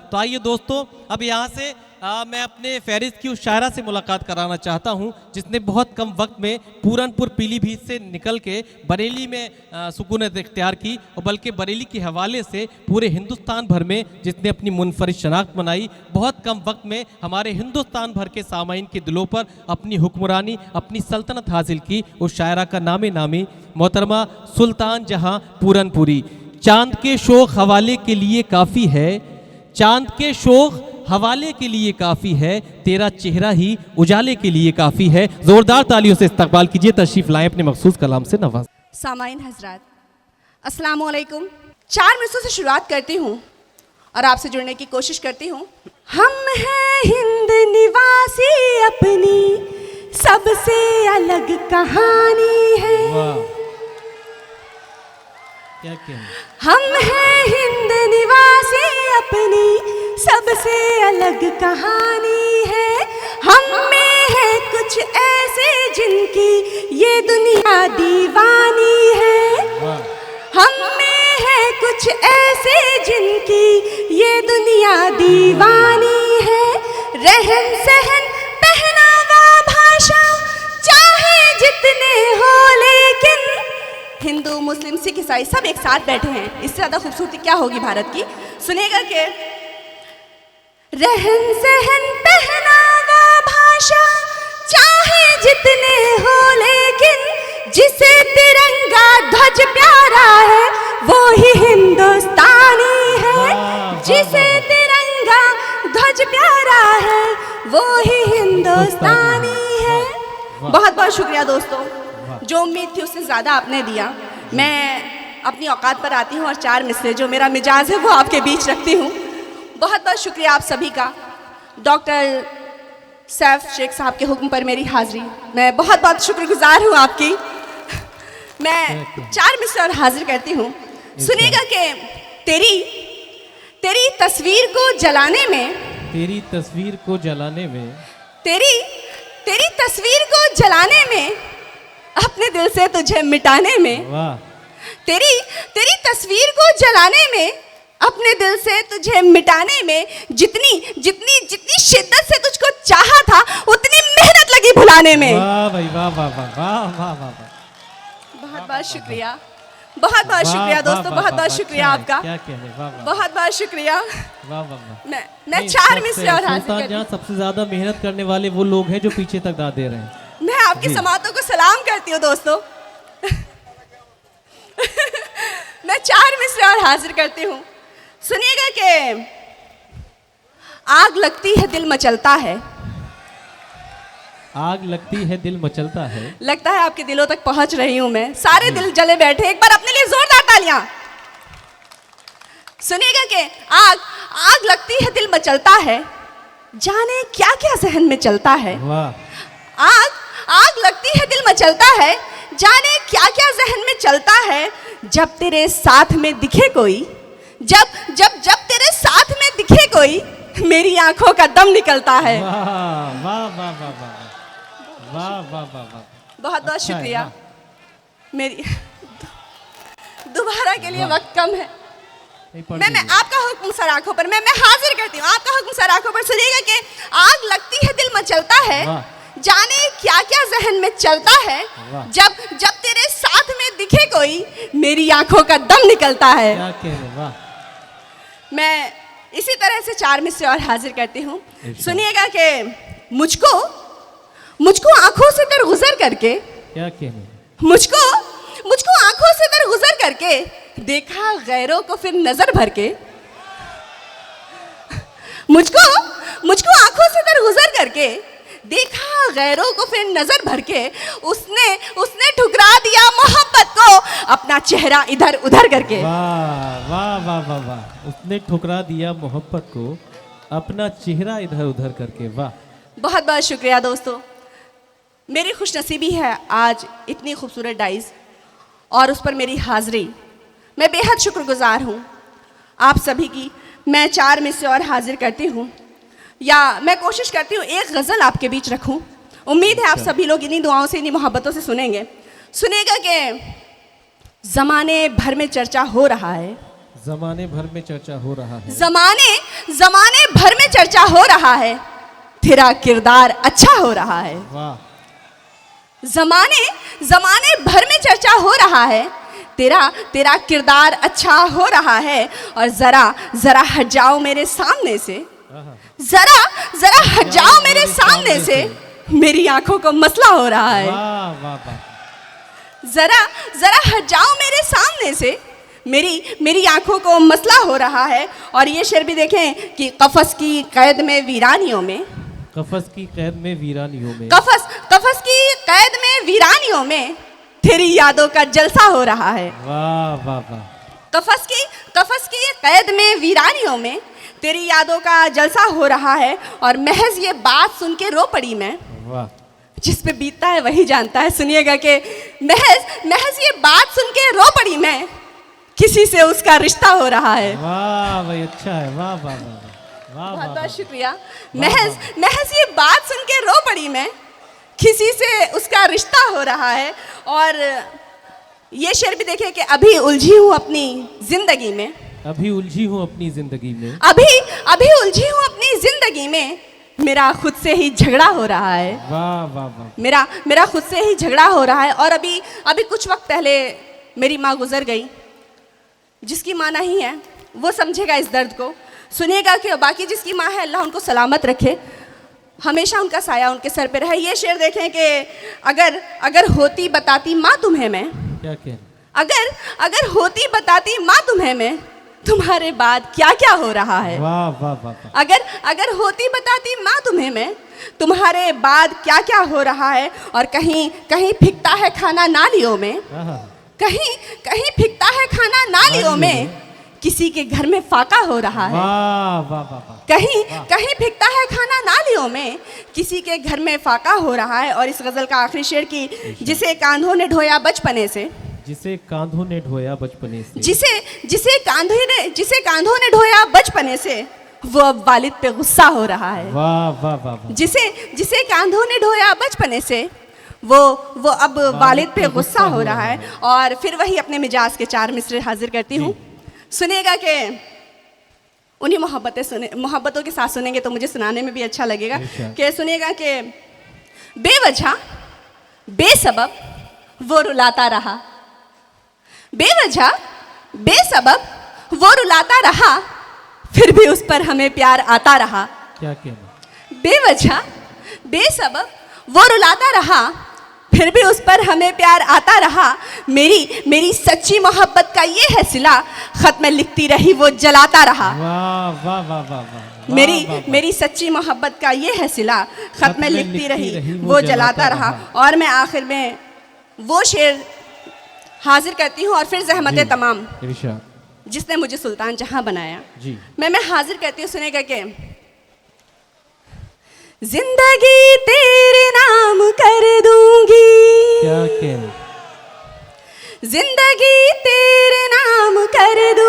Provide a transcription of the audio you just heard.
तो आइए दोस्तों, अब यहाँ से मैं अपने फहरिस्त की उस शायरा से मुलाकात कराना चाहता हूँ जिसने बहुत कम वक्त में पूरनपुर पीलीभीत से निकल के बरेली में सुकूनत इख्तियार की, और बल्कि बरेली के हवाले से पूरे हिंदुस्तान भर में जिसने अपनी मुनफरिद शनाख्त बनाई, बहुत कम वक्त में हमारे हिंदुस्तान भर के सामाइन के दिलों पर अपनी हुक्मरानी, अपनी सल्तनत हासिल की। उस शायरा का नामे नामी मोहतरमा सुल्तान जहाँ पूरनपुरी। चांद के शोख हवाले के लिए काफ़ी है, चांद के शोख हवाले के लिए काफ़ी है, तेरा चेहरा ही उजाले के लिए काफ़ी है। ज़ोरदार तालियों से इस्तकबाल कीजिए, तशरीफ़ लाएं अपने मखसूस कलाम से नवाज। सामाइन हजरात, अस्सलामु अलैकुम। 4 मिसरों से शुरुआत करती हूँ और आपसे जुड़ने की कोशिश करती हूँ। हम हैं हिंद निवासी, अपनी सबसे अलग कहानी है। क्या क्या? हम हैं हिंद निवासी, अपनी सबसे अलग कहानी है। हम में है कुछ ऐसे जिनकी ये दुनिया दीवानी है। हम में है कुछ ऐसे जिनकी ये दुनिया दीवानी है। रहन सहन, पहनावा, भाषा चाहे जितने हो, लेकिन हिंदू, मुस्लिम, सिख, ईसाई सब एक साथ बैठे हैं। इससे ज़्यादा खूबसूरती क्या होगी भारत की। सुनेगा कि रहन सहन, पहनावा, भाषा चाहे जितने हो, लेकिन जिसे तिरंगा ध्वज प्यारा है वो ही हिंदुस्तानी है। जिसे तिरंगा ध्वज प्यारा है वो ही हिंदुस्तानी है। बहुत बहुत शुक्रिया दोस्तों, जो उम्मीद थी उससे ज़्यादा आपने दिया। मैं अपनी औकात पर आती हूँ और 4 मिसरे जो मेरा मिजाज है वो आपके बीच रखती हूँ। बहुत बहुत शुक्रिया आप सभी का। डॉक्टर सैफ शेख साहब के हुक्म पर मेरी हाज़िरी, मैं बहुत बहुत शुक्रगुजार हूँ आपकी। मैं 4 मिसरे और हाजिर करती हूँ। सुनिएगा कि तेरी तस्वीर को जलाने में, तेरी तस्वीर को जलाने में, तेरी तस्वीर को जलाने में, अपने दिल से तुझे मिटाने में। वाह। तेरी तस्वीर को जलाने में, अपने दिल से तुझे मिटाने में, जितनी जितनी जितनी शिद्दत से तुझको चाहा था उतनी मेहनत लगी भुलाने में। वाह भाई, वाह वाह वाह वाह वाह वाह। बहुत बहुत शुक्रिया, बहुत बहुत शुक्रिया दोस्तों, बहुत बहुत शुक्रिया आपका। क्या कहने, वाह वाह, बहुत बहुत शुक्रिया। वाह वाह वाह। मैं 4 मिसरे और हाजिर सुल्तान जहाँ सबसे ज्यादा मेहनत करने वाले वो लोग हैं जो पीछे तक दाद दे रहे हैं। मैं आपकी समातों को सलाम करती हूँ दोस्तों। मैं 4 मिसरे और हाजिर करती हूँ। सुनिएगा कि आग लगती है दिल मचलता है। आग लगती है दिल मचलता है। लगता है आपके दिलों तक पहुंच रही हूं मैं। सारे दिल जले बैठे, एक बार अपने लिए जोरदार तालियां। सुनिएगा कि आग लगती है दिल मचलता है, जाने क्या क्या जहन में चलता है। वाह। आग लगती है दिल मचलता है, जाने क्या क्या जहन में चलता है। जब तेरे साथ में दिखे कोई, जब जब जब तेरे साथ में दिखे कोई, मेरी आंखों का दम निकलता है। वाह वाह वाह वाह वाह वाह वाह वाह। बहुत बहुत शुक्रिया। मेरी दोबारा के लिए वक्त कम है। मैं आपका हुक्म सर आंखों पर, मैं हाजिर करती हूँ आपका हुक्म सर आंखों पर। सुनिएगा कि आग लगती है दिल मचलता है, जाने क्या क्या जहन में चलता है। जब जब तेरे साथ में दिखे कोई, मेरी आंखों का दम निकलता है। क्या कहने, वाह। मैं इसी तरह से 4 मिसरे और हाजिर करती हूँ। सुनिएगा कि मुझको आंखों से दरगुजर करके, क्या कहने, मुझको आंखों से दरगुजर करके देखा गैरों को फिर नजर भर के। मुझको आंखों से दरगुजर करके देखा गैरों को फिर नजर भर के, उसने ठुकरा दिया मोहब्बत को अपना चेहरा इधर उधर करके। वाह वाह वाह वाह वाह। उसने ठुकरा दिया मोहब्बत को अपना चेहरा इधर उधर करके। वाह। बहुत बहुत शुक्रिया दोस्तों। मेरी खुशनसीबी है आज इतनी खूबसूरत डाइज और उस पर मेरी हाजिरी। मैं बेहद शुक्रगुजार हूँ आप सभी की। मैं 4 मिसरे और हाजिर करती हूँ, या मैं कोशिश करती हूँ एक गज़ल आपके बीच रखूँ। उम्मीद है आप सभी लोग इन्हीं दुआओं से, इन्हीं मोहब्बतों से सुनेंगे। सुनेगा कि ज़माने भर में चर्चा हो रहा है, जमाने भर में चर्चा हो रहा है। जमाने भर में चर्चा हो रहा है, तेरा किरदार अच्छा हो रहा है। वाह। जमाने भर में चर्चा हो रहा है, तेरा किरदार अच्छा हो रहा है। और जरा हट जाओ मेरे सामने से, जरा हट जाओ मेरे सामने से, मेरी आंखों को मसला हो रहा है। वाह वाह वाह। जरा हट जाओ मेरे सामने से, मेरी आंखों को मसला हो रहा है। और ये शेर भी देखें कि कफस की कैद में वीरानियों में, कफस की कैद में वीरानियों में, कफस की कैद में वीरानियों में तेरी यादों का जलसा हो रहा है। वाह वाह वाह। कफस की कैद में वीरानियों में तेरी यादों का जलसा हो रहा है। और महज ये बात सुन के रो पड़ी मैं, वाह। जिस पे बीतता है वही जानता है। सुनिएगा कि महज ये बात सुन के रो पड़ी मैं, किसी से उसका रिश्ता हो रहा है। वाह भाई, अच्छा है। वाह वाह वाह वाह। बहुत बहुत शुक्रिया। महज ये बात सुन के रो पड़ी मैं, किसी से उसका रिश्ता हो रहा है। और ये शेर भी देखे कि अभी उलझी हूँ अपनी जिंदगी में, अभी उलझी हूँ अपनी जिंदगी में, अभी उलझी हूँ अपनी जिंदगी में, मेरा खुद से ही झगड़ा हो रहा है। वाह वाह वाह। मेरा खुद से ही झगड़ा हो रहा है। और अभी कुछ वक्त पहले मेरी माँ गुजर गई। जिसकी माँ नहीं है वो समझेगा इस दर्द को। सुनिएगा कि बाकी जिसकी माँ है, अल्लाह उनको सलामत रखे, हमेशा उनका साया उनके सर पे रहे। ये शेर देखें कि अगर होती बताती माँ तुम्हें मैं, क्या क्या, अगर होती बताती माँ तुम्हें मैं, तुम्हारे बाद क्या क्या हो रहा है। वाह वाह वाह। अगर होती बताती माँ तुम्हें मैं, तुम्हारे बाद क्या क्या हो रहा है। और कहीं फिकता है खाना नालियों में, कहीं फिकता है खाना नालियों में, किसी के घर में फाका हो रहा है। वाह वाह वाह। कहीं फिकता है खाना नालियों में, किसी के घर में फाका हो रहा है। और इस गजल का आखिरी शेर की, जिसे कांधों ने ढोया बचपने से, जिसे कांधों ने ढोया बचपने से, जिसे कांधों ने ढोया बचपने से, वो अब वालिद पे गुस्सा हो रहा है। वाह वाह वाह। जिसे कांधों ने ढोया बचपने से, वो अब वालिद पे गुस्सा हो रहा है। और फिर वही अपने मिजाज के 4 मिसरे हाजिर करती हूँ। सुनिएगा कि उन्हीं मोहब्बतों के साथ सुनेंगे तो मुझे सुनाने में भी अच्छा लगेगा। कि सुनिएगा कि बेवजह बेसबब वो रुलाता रहा, बेवजह बेसबब वो रुलाता रहा, फिर भी उस पर हमें प्यार आता रहा। क्या कहना। बेवजह बेसबब वो रुलाता रहा, फिर भी उस पर हमें प्यार आता रहा। मेरी सच्ची मोहब्बत का ये है सिला, खत में लिखती रही वो जलाता रहा। वाह वाह वाह वाह। मेरी सच्ची मोहब्बत का ये है सिला, खत में लिखती रही वो जलाता रहा। और मैं आखिर में वो शेर हाजिर करती हूँ। और फिर ज़हमत तमाम जिसने मुझे सुल्तान जहां बनाया जी, मैं हाजिर करती हूँ। सुनेगा कि जिंदगी तेरे नाम कर दूंगी, क्या कहना। जिंदगी तेरे नाम कर दूंगी,